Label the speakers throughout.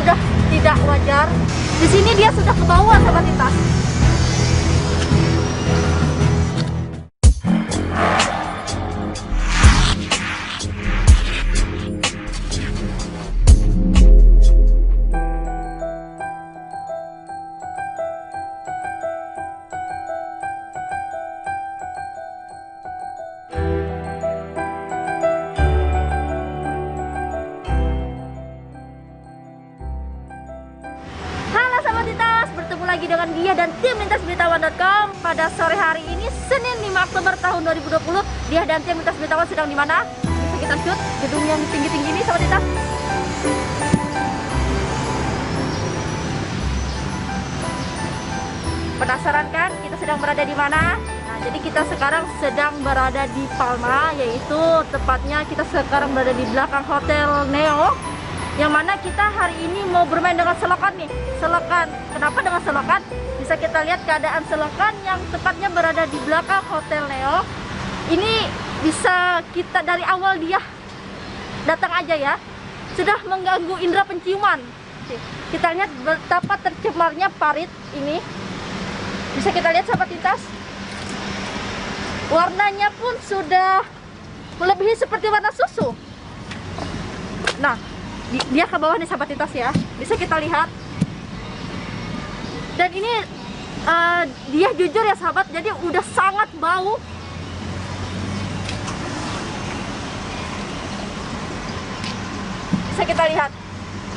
Speaker 1: sudah tidak wajar. Di sini dia sudah ke bawah, sahabat lintas. Bertemu lagi dengan dia dan tim lintasberitawan.com pada sore hari ini, Senin 5 Oktober tahun 2020. Dia dan tim Lintas Beritawan sedang di mana? Bisa kita shoot gedung yang tinggi-tinggi ini, sahabat lintas. Penasaran kan kita sedang berada di mana? Nah, jadi kita sekarang sedang berada di Palma, yaitu tepatnya kita sekarang berada di belakang Hotel Neo. Yang mana kita hari ini mau bermain dengan selokan nih. Selokan. Kenapa dengan selokan? Bisa kita lihat keadaan selokan yang tepatnya berada di belakang Hotel Neo. Ini bisa kita dari awal dia datang aja ya, sudah mengganggu indera penciuman. Kita lihat betapa tercemarnya parit ini. Bisa kita lihat, sahabat lintas. Warnanya pun sudah melebihi seperti warna susu. Nah, dia ke bawah nih, sahabat lintas ya, bisa kita lihat. Dan ini dia jujur ya sahabat, jadi udah sangat bau. Bisa kita lihat,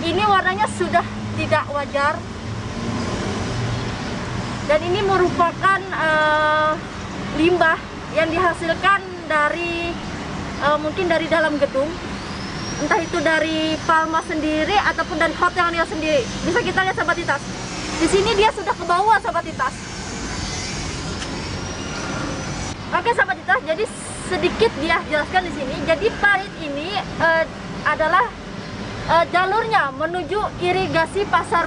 Speaker 1: ini warnanya sudah tidak wajar. Dan ini merupakan limbah yang dihasilkan dari mungkin dari dalam gedung. Entah itu dari Palma sendiri ataupun dari Hotel Neo sendiri. Bisa kita lihat, sahabat lintas. Di sini dia sudah ke bawah, sahabat lintas. Oke, sahabat lintas, jadi sedikit dia jelaskan di sini. Jadi parit ini adalah jalurnya menuju irigasi pasar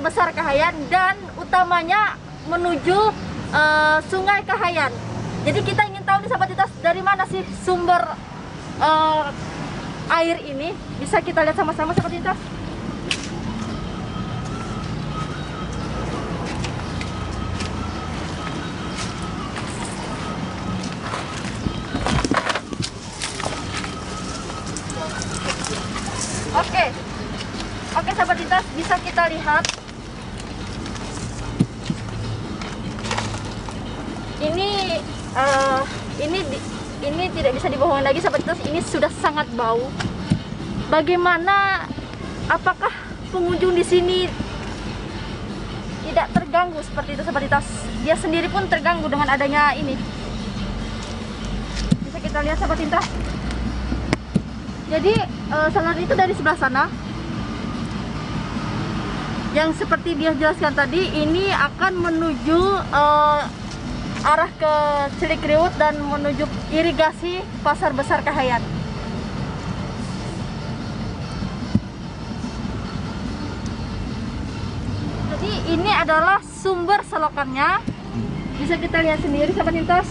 Speaker 1: besar Kahayan dan utamanya menuju Sungai Kahayan. Jadi kita ingin tahu nih, sahabat lintas, dari mana sih sumber air ini. Bisa kita lihat sama-sama, sahabat lintas. Oke, sahabat lintas, bisa kita lihat. Ini tidak bisa dibohongi lagi, sahabat lintas. Ini sudah sangat bau. Bagaimana? Apakah pengunjung di sini tidak terganggu seperti itu, sahabat lintas? Dia sendiri pun terganggu dengan adanya ini. Bisa kita lihat, sahabat lintas. Jadi saluran itu dari sebelah sana. Yang seperti dia jelaskan tadi, ini akan menuju arah ke Cilikriwut dan menuju irigasi pasar besar Kahayan. Jadi ini adalah sumber selokannya. Bisa kita lihat sendiri, sahabat lintas.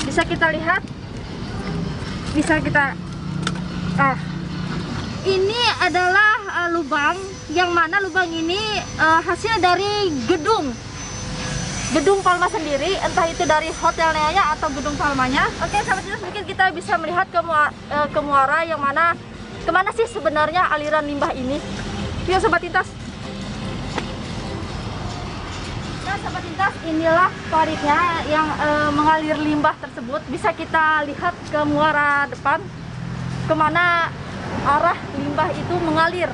Speaker 1: Bisa kita lihat. Bisa kita ini adalah lubang, yang mana lubang ini hasil dari gedung Palma sendiri, entah itu dari Hotel Neo-nya atau gedung Palmanya. Oke, sahabat lintas, mungkin kita bisa melihat ke muara yang mana kemana sih sebenarnya aliran limbah ini. Yuk, sahabat lintas. Nah, sahabat lintas, inilah paritnya yang mengalir limbah tersebut. Bisa kita lihat ke muara depan, kemana arah limbah itu mengalir.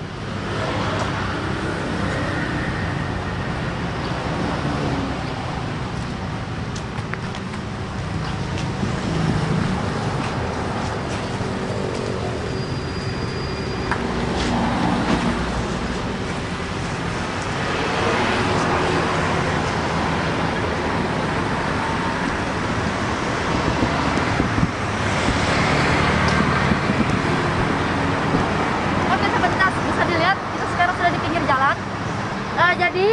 Speaker 1: Jadi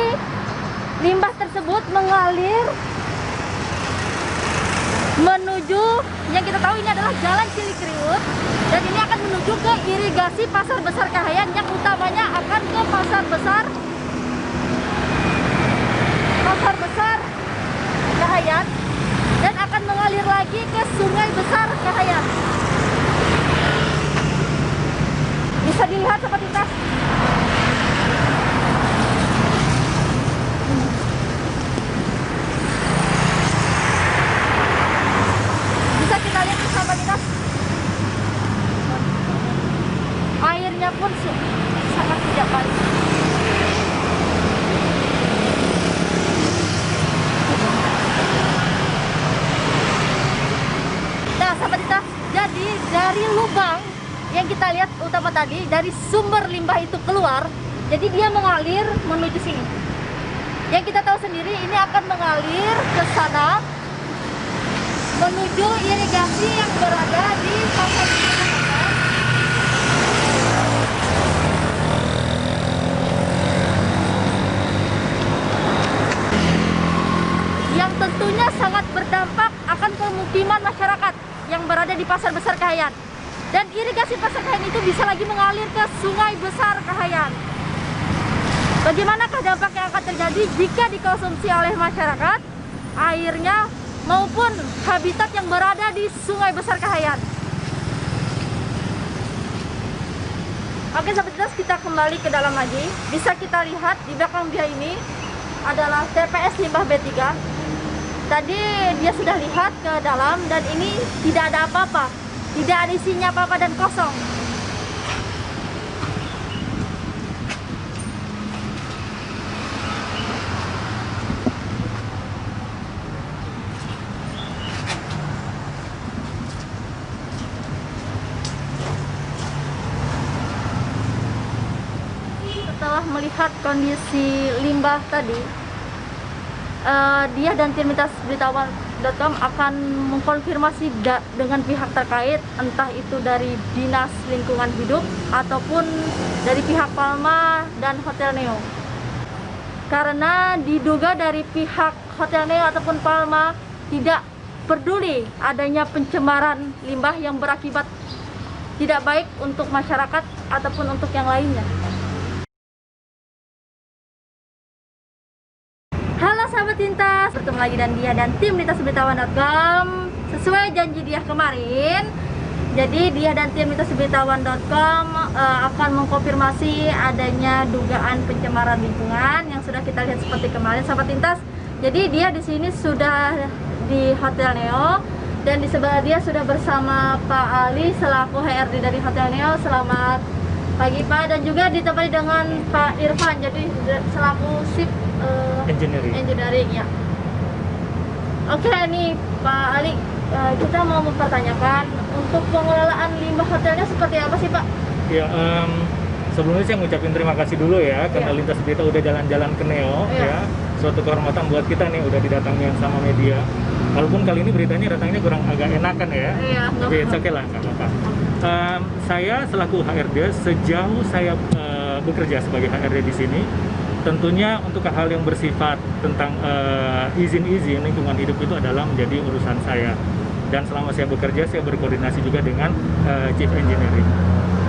Speaker 1: limbah tersebut mengalir menuju, yang kita tahu ini adalah Jalan Cilikriwut, dan ini akan menuju ke irigasi Pasar Besar Kahayan, yang utamanya akan ke Pasar Besar Kahayan dan akan mengalir lagi ke Sungai Besar Kahayan. Bisa dilihat sobat lintas. Bisa kita lihat sobat lintas. Airnya pun sangat tidak baik. Nah sahabat lintas, jadi dari lubang yang kita lihat utama tadi, dari sumber limbah itu keluar, jadi dia mengalir menuju sini. Yang kita tahu sendiri, ini akan mengalir ke sana menuju irigasi yang berada di Pasar Besar. Yang tentunya sangat berdampak akan pemukiman masyarakat yang berada di Pasar Besar Kahayan. Dan irigasi Pasar Kahayan itu bisa lagi mengalir ke Sungai Besar Kahayan. Bagaimanakah dampak yang akan terjadi jika dikonsumsi oleh masyarakat, airnya maupun habitat yang berada di Sungai Besar Kahayan? Oke sahabat lintas, kita kembali ke dalam lagi. Bisa kita lihat di belakang dia ini adalah TPS Limbah B3. Tadi dia sudah lihat ke dalam dan ini tidak ada apa-apa, tidak ada isinya apa-apa dan kosong. Setelah melihat kondisi limbah tadi, dia dan tim lintasberitahuan.com akan mengkonfirmasi dengan pihak terkait, entah itu dari Dinas Lingkungan Hidup ataupun dari pihak Palma dan Hotel Neo. Karena diduga dari pihak Hotel Neo ataupun Palma tidak peduli adanya pencemaran limbah yang berakibat tidak baik untuk masyarakat ataupun untuk yang lainnya. Halo sahabat lintas, bertemu lagi dan dia dan tim lintasberitahuan.com. Sesuai janji dia kemarin, jadi dia dan tim lintasberitahuan.com akan mengkonfirmasi adanya dugaan pencemaran lingkungan yang sudah kita lihat seperti kemarin sahabat lintas. Jadi dia di sini sudah di Hotel Neo dan di sebelah dia sudah bersama Pak Ali selaku HRD dari Hotel Neo. Selamat pagi Pak, dan juga ditemani dengan Pak Irfan jadi selaku SIP engineering ya. Oke nih Pak Ali, kita mau mempertanyakan untuk pengelolaan limbah hotelnya seperti apa sih Pak?
Speaker 2: Ya, sebelumnya saya ngucapin terima kasih dulu ya karena Lintas Berita udah jalan-jalan ke Neo ya. Suatu kehormatan buat kita nih udah didatangin sama media. Walaupun kali ini beritanya datangnya kurang agak enakan ya. Tapi it's okay lah, nggak apa-apa. Saya selaku HRD, sejauh saya bekerja sebagai HRD di sini, tentunya untuk hal yang bersifat tentang izin-izin lingkungan hidup itu adalah menjadi urusan saya. Dan selama saya bekerja, saya berkoordinasi juga dengan Chief Engineering.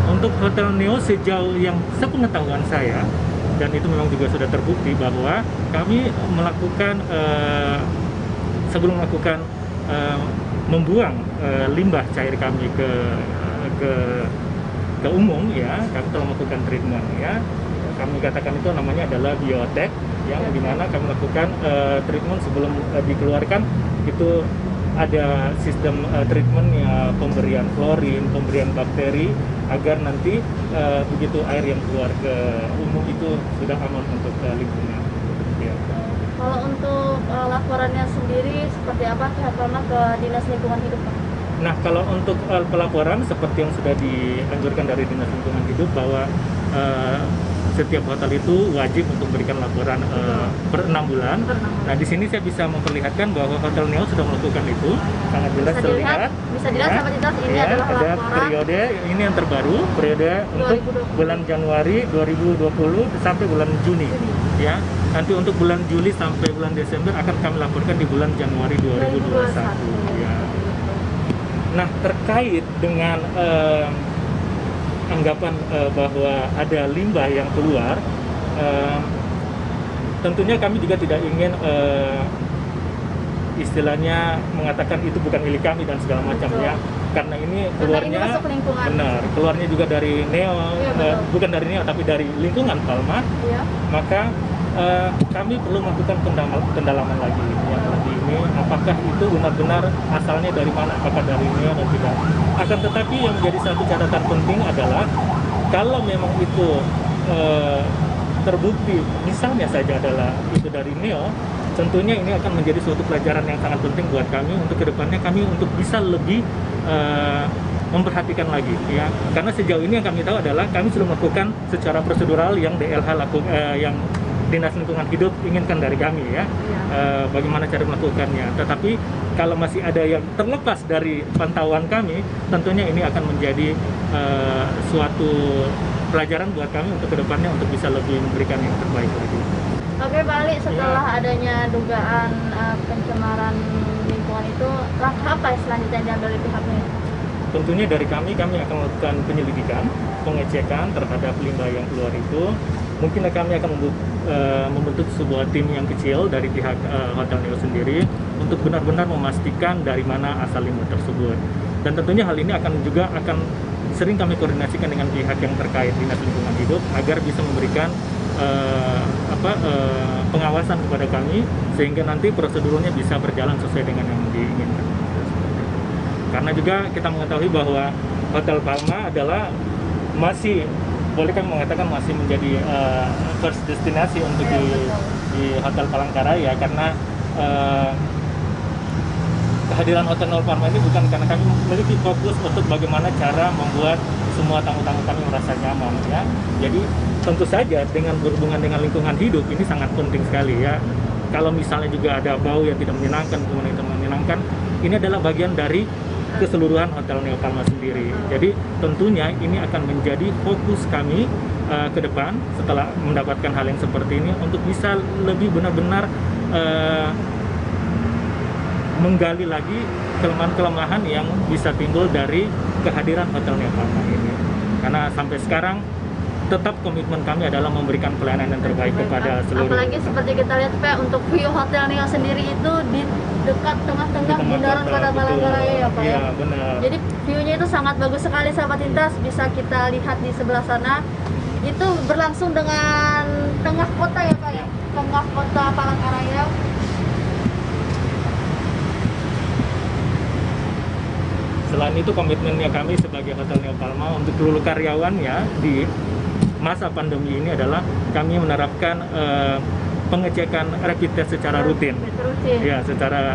Speaker 2: Untuk Hotel Neo sejauh yang sepengetahuan saya, dan itu memang juga sudah terbukti bahwa kami melakukan sebelum melakukan membuang limbah cair kami ke umum ya, kami telah melakukan treatment ya. Kami katakan itu namanya adalah biotek, yang dimana kami lakukan treatment sebelum dikeluarkan. Itu ada sistem treatment ya, pemberian klorin, pemberian bakteri, agar nanti begitu air yang keluar ke umum itu sudah aman untuk lingkungan ya.
Speaker 1: Kalau untuk laporannya sendiri seperti apa pihak Palma ke Dinas Lingkungan Hidup Pak?
Speaker 2: Nah, kalau untuk pelaporan seperti yang sudah dianjurkan dari Dinas Lingkungan Hidup bahwa setiap hotel itu wajib untuk memberikan laporan per 6 bulan. Nah, di sini saya bisa memperlihatkan bahwa Hotel Neo sudah melakukan itu. Sangat jelas terlihat.
Speaker 1: Bisa dilihat sama kita, ini adalah
Speaker 2: ada
Speaker 1: laporan.
Speaker 2: Periode ini yang terbaru, periode untuk bulan Januari 2020 sampai bulan Juni. Ya. Nanti untuk bulan Juli sampai bulan Desember akan kami laporkan di bulan Januari 2021. Ya. Nah, terkait dengan anggapan bahwa ada limbah yang keluar, tentunya kami juga tidak ingin istilahnya mengatakan itu bukan milik kami dan segala macam.
Speaker 1: Betul.
Speaker 2: Ya, karena ini
Speaker 1: Karena
Speaker 2: keluarnya
Speaker 1: ini masuk lingkungan.
Speaker 2: benar, keluarnya juga dari Neo,
Speaker 1: Iya, betul.
Speaker 2: bukan dari Neo tapi dari lingkungan Palma.
Speaker 1: Iya.
Speaker 2: Maka kami perlu melakukan pendalaman lagi yang lebih ini, apakah itu benar-benar asalnya dari mana, apakah dari Neo dan tidak. Akan tetapi yang menjadi satu catatan penting adalah kalau memang itu terbukti misalnya saja adalah itu dari Neo, tentunya ini akan menjadi suatu pelajaran yang sangat penting buat kami untuk kedepannya kami untuk bisa lebih memperhatikan lagi, ya, karena sejauh ini yang kami tahu adalah kami sudah melakukan secara prosedural yang DLH yang Dinas Lingkungan Hidup inginkan dari kami, ya, bagaimana cara melakukannya. Tetapi kalau masih ada yang terlepas dari pantauan kami, tentunya ini akan menjadi suatu pelajaran buat kami untuk kedepannya untuk bisa lebih memberikan yang terbaik lagi.
Speaker 1: Oke Pak Ali, setelah adanya dugaan pencemaran lingkungan itu, langkah apa selanjutnya yang diambil oleh pihaknya?
Speaker 2: Tentunya dari kami akan melakukan penyelidikan, pengecekan terhadap limbah yang keluar itu. Mungkin kami akan membentuk sebuah tim yang kecil dari pihak Hotel Neo sendiri untuk benar-benar memastikan dari mana asal limbah tersebut. Dan tentunya hal ini akan sering kami koordinasikan dengan pihak yang terkait Dinas Lingkungan Hidup agar bisa memberikan pengawasan kepada kami sehingga nanti prosedurnya bisa berjalan sesuai dengan yang diinginkan. Karena juga kita mengetahui bahwa Hotel Palma adalah masih, boleh kami mengatakan masih menjadi first destinasi untuk di Hotel Palangkaraya, karena kehadiran Hotel Palma ini bukan karena kami memiliki fokus untuk bagaimana cara membuat semua tamu-tamu kami merasa nyaman, ya. Jadi tentu saja dengan berhubungan dengan lingkungan hidup ini sangat penting sekali, ya. Kalau misalnya juga ada bau yang tidak menyenangkan, kemudian itu menyenangkan, ini adalah bagian dari keseluruhan Hotel Neo Palma sendiri. Jadi tentunya ini akan menjadi fokus kami ke depan setelah mendapatkan hal yang seperti ini untuk bisa lebih benar-benar menggali lagi kelemahan-kelemahan yang bisa timbul dari kehadiran Hotel Neo Palma ini. Karena sampai sekarang tetap komitmen kami adalah memberikan pelayanan yang terbaik kepada seluruh.
Speaker 1: Apalagi seperti kita lihat Pak, untuk view Hotel Neo sendiri itu di dekat tengah-tengah bundaran Kota Palangkaraya, ya Pak.
Speaker 2: Iya, benar.
Speaker 1: Jadi view-nya itu sangat bagus sekali sahabat Intas, bisa kita lihat di sebelah sana. Itu berlangsung dengan tengah kota ya Pak ya, tengah kota Palangkaraya.
Speaker 2: Selain itu komitmennya kami sebagai Hotel Neo Palma untuk seluruh karyawan, ya, di masa pandemi ini adalah kami menerapkan pengecekan rapid test secara rutin. Ya,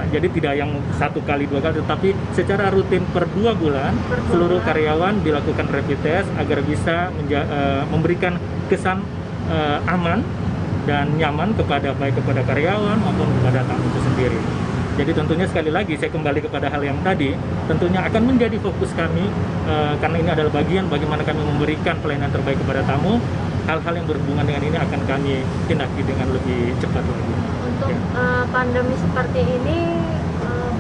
Speaker 2: jadi tidak yang 1 kali 2 kali, tetapi secara rutin per 2 bulan seluruh karyawan dilakukan rapid test agar bisa memberikan kesan aman dan nyaman baik kepada karyawan maupun kepada tamu itu sendiri. Jadi tentunya sekali lagi saya kembali kepada hal yang tadi, tentunya akan menjadi fokus kami karena ini adalah bagian bagaimana kami memberikan pelayanan terbaik kepada tamu. Hal-hal yang berhubungan dengan ini akan kami tindaki dengan lebih cepat lagi.
Speaker 1: Untuk pandemi seperti ini,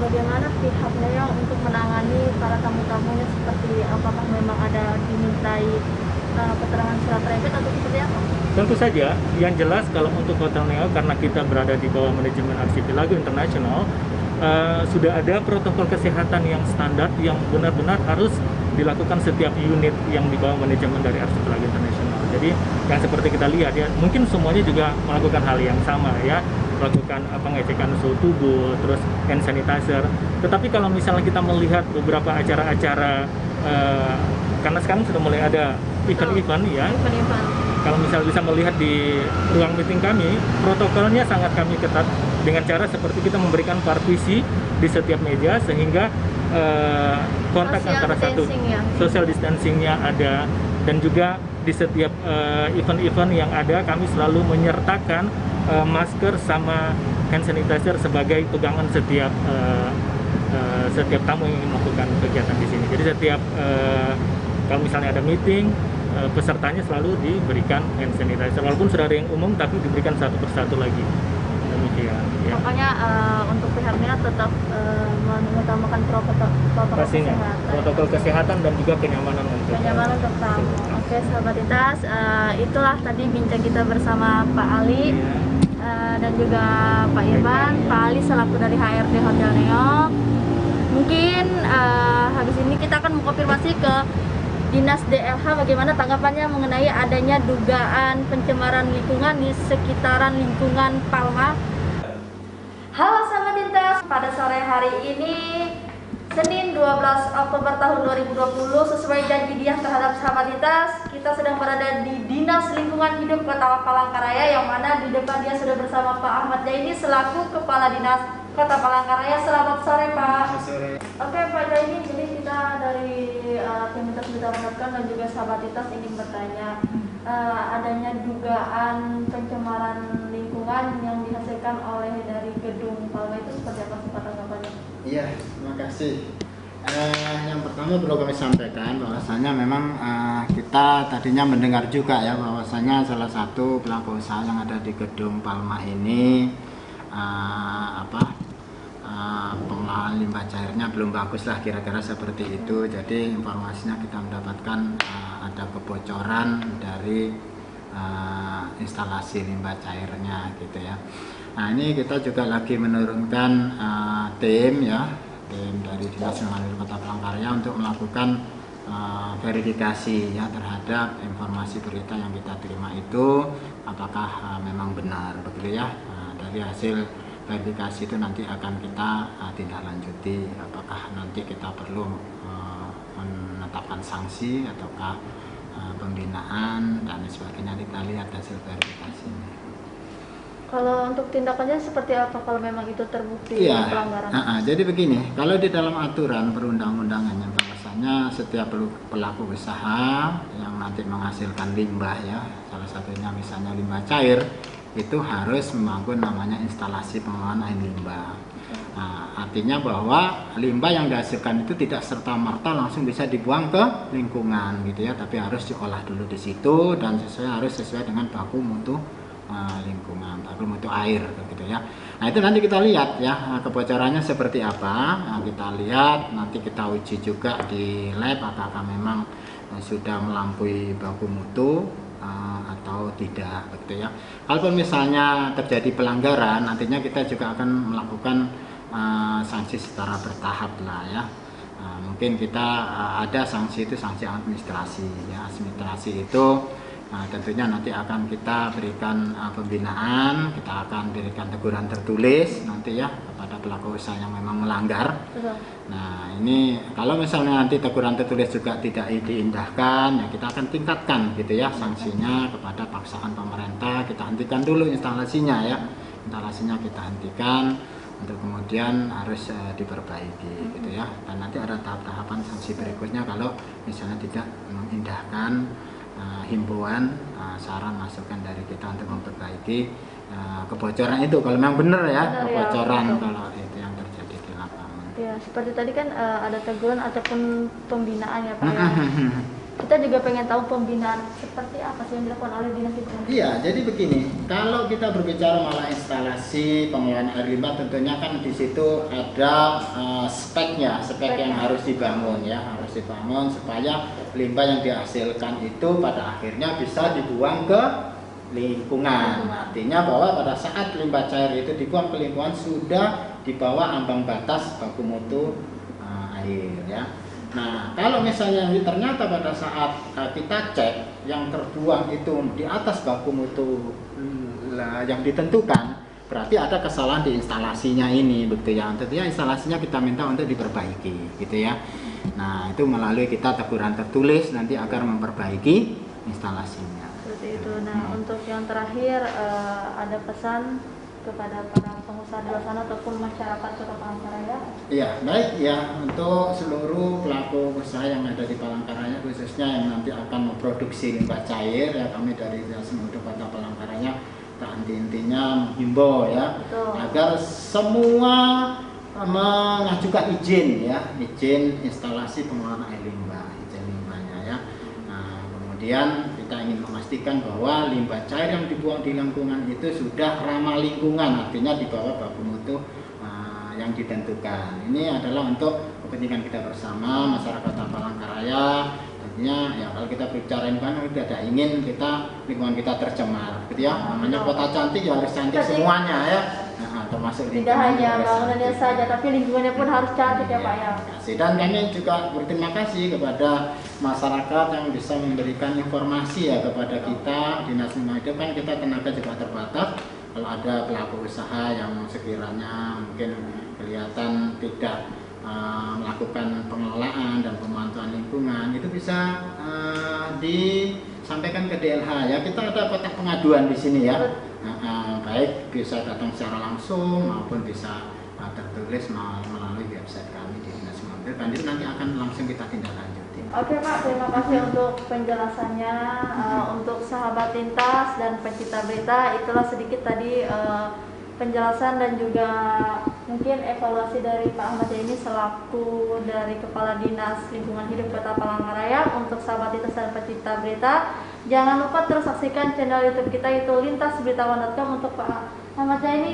Speaker 1: bagaimana pihak Neo untuk menangani para tamu-tamunya, seperti apakah memang ada dimintai keterangan surat rapid atau seperti apa?
Speaker 2: Tentu saja, yang jelas kalau untuk Hotel Neo karena kita berada di bawah manajemen Archipelago International, sudah ada protokol kesehatan yang standar yang benar-benar harus dilakukan setiap unit yang di bawah manajemen dari Archipelago International. Jadi yang seperti kita lihat, ya, mungkin semuanya juga melakukan hal yang sama, ya, melakukan pengecekan suhu tubuh, terus hand sanitizer. Tetapi kalau misalnya kita melihat beberapa acara-acara, karena sekarang sudah mulai ada event-event, ya. Kalau misalnya bisa melihat di ruang meeting kami, protokolnya sangat kami ketat dengan cara seperti kita memberikan partisi di setiap meja sehingga kontak antara satu, social distancingnya ada, dan juga di setiap event-event yang ada kami selalu menyertakan masker sama hand sanitizer sebagai pegangan setiap tamu yang ingin melakukan kegiatan di sini. Jadi setiap kalau misalnya ada meeting, pesertanya selalu diberikan hand sanitizer, walaupun sudah ada yang umum tapi diberikan satu persatu lagi. Iya, iya.
Speaker 1: Pokoknya untuk pihak Neo tetap mengutamakan protokol
Speaker 2: Pastinya
Speaker 1: kesehatan.
Speaker 2: protokol kesehatan dan juga kenyamanan untuk
Speaker 1: Kenyamanan untuk tamu. Oke, sahabat lintas, itulah tadi bincang kita bersama Pak Ali
Speaker 2: Iya.
Speaker 1: dan juga Pak Irfan. Pak Ali selaku dari HRD Hotel Neo. Mungkin habis ini kita akan mengkonfirmasi ke Dinas DLH bagaimana tanggapannya mengenai adanya dugaan pencemaran lingkungan di sekitaran lingkungan Palma. Halo sahabat lintas, pada sore hari ini Senin 12 Oktober tahun 2020 sesuai janji dia terhadap sahabat lintas, kita sedang berada di Dinas Lingkungan Hidup Kota Palangkaraya, yang mana di depan dia sudah bersama Pak Ahmad Jaini selaku Kepala Dinas Kota Palangkaraya. Selamat sore Pak.
Speaker 3: Selamat sore.
Speaker 1: Oke Pak Jaini, jadi kita dari tim lintas berita menetapkan dan juga sahabat lintas ingin bertanya adanya dugaan pencemaran lingkungan yang dihasilkan oleh dari gedung Palma itu seperti apa Pak tanggapannya?
Speaker 3: Iya, terima kasih. Yang pertama perlu kami sampaikan bahwasanya memang kita tadinya mendengar juga ya bahwasanya salah satu pelaku usaha yang ada di gedung Palma ini pengelolaan limbah cairnya belum bagus lah, kira-kira seperti itu. Jadi informasinya kita mendapatkan ada kebocoran dari instalasi limbah cairnya gitu ya. Nah ini kita juga lagi menurunkan tim dari Dinas Lingkungan Hidup Kota Palangkaraya untuk melakukan verifikasi ya terhadap informasi berita yang kita terima itu apakah memang benar begitu ya. Dari hasil verifikasi itu nanti akan kita tindak lanjuti apakah nanti kita perlu menetapkan sanksi ataukah pembinaan dan sebagainya. Kita lihat hasil verifikasi ini.
Speaker 1: Kalau untuk tindakannya seperti apa kalau memang itu terbukti pelanggaran?
Speaker 3: Jadi begini, kalau di dalam aturan perundang-undangannya bahwasanya setiap pelaku usaha yang nanti menghasilkan limbah ya, salah satunya misalnya limbah cair, itu harus membangun namanya instalasi pengelolaan air limbah. Nah, artinya bahwa limbah yang dihasilkan itu tidak serta-merta langsung bisa dibuang ke lingkungan gitu ya, tapi harus diolah dulu di situ dan harus sesuai dengan baku mutu lingkungan, baku mutu air gitu ya. Nah itu nanti kita lihat ya kebocorannya seperti apa. Nah, kita lihat nanti kita uji juga di lab apakah memang sudah melampaui baku mutu atau tidak gitu ya. Kalaupun misalnya terjadi pelanggaran, nantinya kita juga akan melakukan sanksi secara bertahap lah ya. Mungkin kita ada sanksi itu sanksi administrasi ya. Administrasi itu tentunya nanti akan kita berikan pembinaan, kita akan berikan teguran tertulis nanti ya kepada pelaku usaha yang memang melanggar.
Speaker 1: Betul.
Speaker 3: Nah ini kalau misalnya nanti teguran tertulis juga tidak diindahkan, ya kita akan tingkatkan gitu ya sanksinya kepada paksaan pemerintah. Kita hentikan dulu instalasinya ya, instalasinya kita hentikan untuk kemudian harus diperbaiki gitu ya. Dan nanti ada tahap-tahapan sanksi berikutnya kalau misalnya tidak mengindahkan himbauan, saran, masukan dari kita untuk memperbaiki kebocoran itu kalau memang benar ya kebocoran kalau itu yang terjadi di lapangan.
Speaker 1: Ya seperti tadi kan ada teguran ataupun pembinaan ya Pak ya. Kita juga pengen tahu pembinaan seperti apa sih yang dilakukan oleh Dinas Lingkungan.
Speaker 3: Iya, jadi begini, kalau kita berbicara malah instalasi pengelolaan air limbah tentunya kan di situ ada speknya yang harus dibangun ya, harus dibangun supaya limbah yang dihasilkan itu pada akhirnya bisa dibuang ke lingkungan. Artinya bahwa pada saat limbah cair itu dibuang ke lingkungan sudah di bawah ambang batas baku mutu air ya. Nah, kalau misalnya ternyata pada saat kita cek yang terbuang itu di atas baku mutu yang ditentukan, berarti ada kesalahan di instalasinya ini, begitu ya. Tentunya instalasinya kita minta untuk diperbaiki, gitu ya. Nah, itu melalui kita teguran tertulis nanti agar memperbaiki instalasinya.
Speaker 1: Seperti itu. Nah, untuk yang terakhir ada pesan kepada para pengusaha di luar sana ataupun masyarakat Kota Palangkaraya?
Speaker 3: Iya, baik ya, untuk seluruh pelaku usaha yang ada di Palangkaraya khususnya yang nanti akan memproduksi limbah cair ya, kami dari Dinas Lingkungan Hidup Kota Palangkaraya intinya menghimbau ya. Betul. Agar semua mengajukan izin ya, izin instalasi pengelolaan air limbah, izin limbahnya ya. Nah, kemudian kita ingin memastikan bahwa limbah cair yang dibuang di lingkungan itu sudah ramah lingkungan, artinya di bawah baku mutu yang ditentukan. Ini adalah untuk kepentingan kita bersama, masyarakat Palangkaraya. Tentunya ya kalau kita berbicara lingkungan, tidak ingin lingkungan kita tercemar, gitu ya. Namanya kota cantik ya harus cantik semuanya ya. Nah, termasuk
Speaker 1: tidak hanya bangunannya saja, tapi lingkungannya pun harus cantik ya Pak ya.
Speaker 3: Dan kami juga berterima kasih kepada masyarakat yang bisa memberikan informasi ya kepada kita. Dinas Lingkungan Hidup kan kita tenaga juga terbatas. Kalau ada pelaku usaha yang sekiranya mungkin kelihatan tidak melakukan pengelolaan dan pemantauan lingkungan, itu bisa disampaikan ke DLH ya. Kita ada kotak pengaduan di sini ya. Baik bisa datang secara langsung maupun bisa tertulis melalui website kami di Dinas Lingkungan Hidup. Dan itu nanti akan langsung kita tindak lanjuti.
Speaker 1: Oke Pak, terima kasih untuk penjelasannya. Untuk sahabat lintas dan pencipta berita, itulah sedikit tadi penjelasan dan juga mungkin evaluasi dari Pak Ahmad ini selaku dari Kepala Dinas Lingkungan Hidup Kota Palangkaraya. Untuk sahabat lintas dan pencipta berita, jangan lupa terus saksikan channel YouTube kita, itu lintasberitahuan.com. Untuk Pak Ahmad ini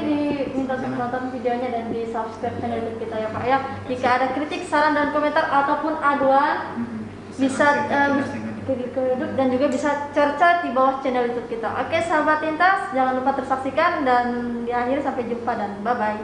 Speaker 1: diminta untuk menonton videonya dan di subscribe channel YouTube kita ya Pak ya. Jika ada kritik, saran dan komentar ataupun aduan, bisa hidup dan juga bisa cerca di bawah channel YouTube kita. Oke sahabat lintas, jangan lupa tersaksikan dan di akhir sampai jumpa dan bye bye.